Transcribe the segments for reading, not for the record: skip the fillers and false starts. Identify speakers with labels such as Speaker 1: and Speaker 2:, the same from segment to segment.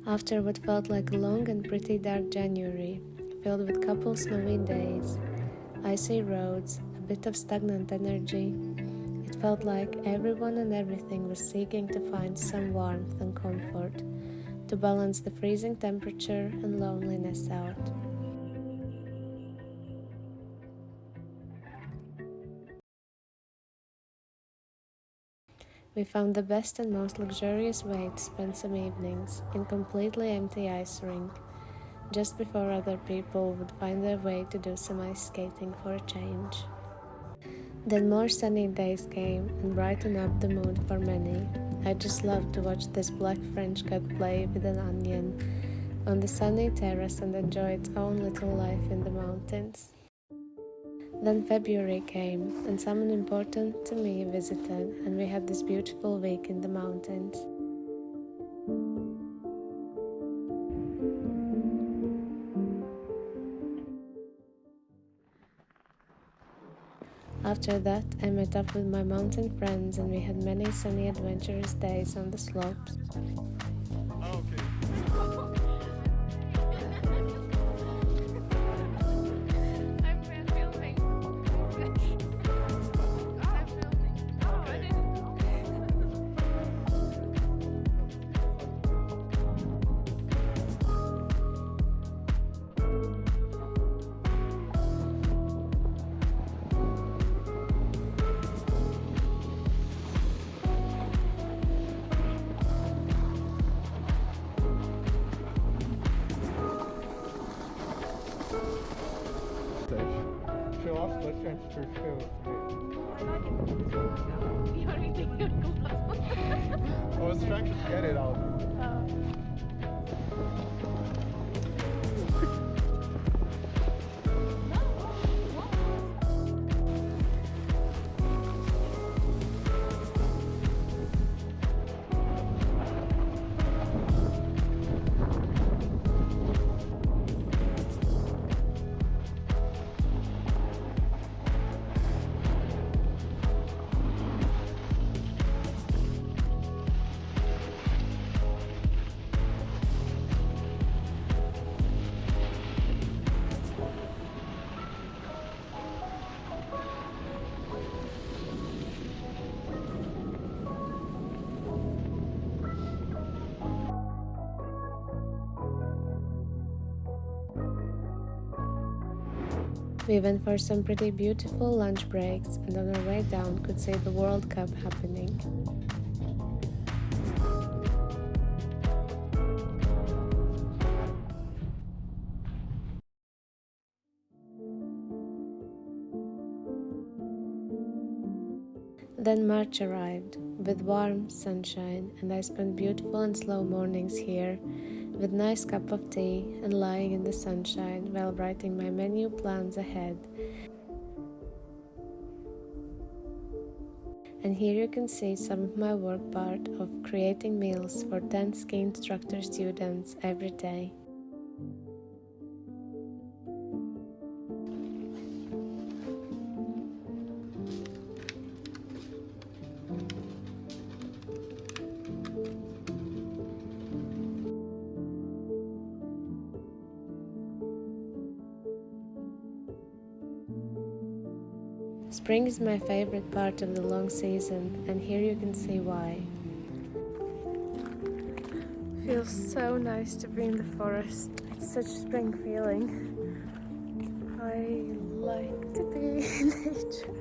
Speaker 1: After what felt like a long and pretty dark January, filled with couple snowy days, icy roads, a bit of stagnant energy, it felt like everyone and everything was seeking to find some warmth and comfort to balance the freezing temperature and loneliness out. We found the best and most luxurious way to spend some evenings in completely empty ice rink, just before other people would find their way to do some ice skating for a change. Then more sunny days came and brightened up the mood for many. I just loved to watch this black French cat play with an onion on the sunny terrace and enjoy its own little life in the mountains. Then February came, and someone important to me visited, and we had this beautiful week in the mountains. After that, I met up with my mountain friends, and we had many sunny adventurous days on the slopes.
Speaker 2: Show off the transfer skills. I was trying to get it out. We went for some pretty beautiful lunch breaks, and on our way down could see the World Cup happening. Then March arrived, with warm sunshine, and I spent beautiful and slow mornings here, with nice cup of tea and lying in the sunshine while writing my menu plans ahead. And here you can see some of my work part of creating meals for 10 ski instructor students every day. Spring is my favorite part of the long season, and here you can see why. Feels so nice to be in the forest. It's such a spring feeling. I like to be in nature.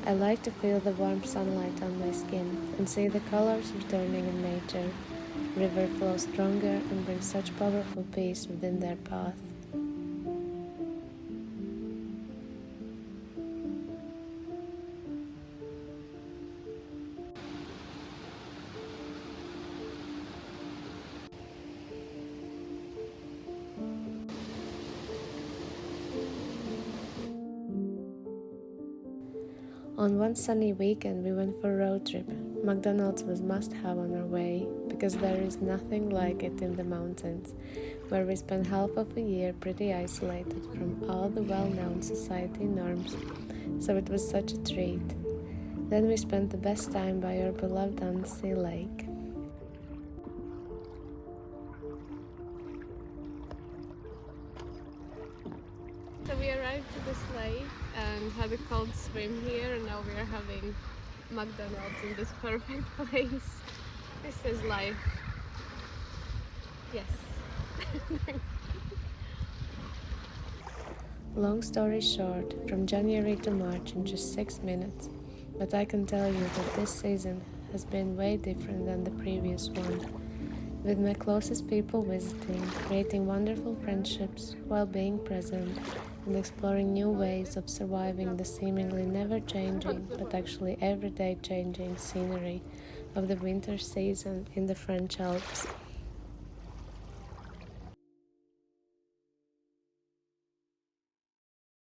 Speaker 2: I like to feel the warm sunlight on my skin and see the colors returning in nature. River flows stronger and brings such powerful peace within their path. On one sunny weekend we went for a road trip. McDonald's was must have on our way,
Speaker 1: because there is nothing like it in the mountains, where we spend half of a year pretty isolated from all the well-known society norms, so it was such a treat. Then we spent the best time by our beloved Annecy Lake. So we arrived to this lake and had a cold swim here, and now we are having McDonald's in this perfect place. This is life. Yes. Long story short, from January to March in just 6 minutes, but I can tell you that this season has been way different than the previous one, with my closest people visiting, creating wonderful friendships while being present and exploring new ways of surviving the seemingly never changing but actually everyday changing scenery of the winter season in the French Alps.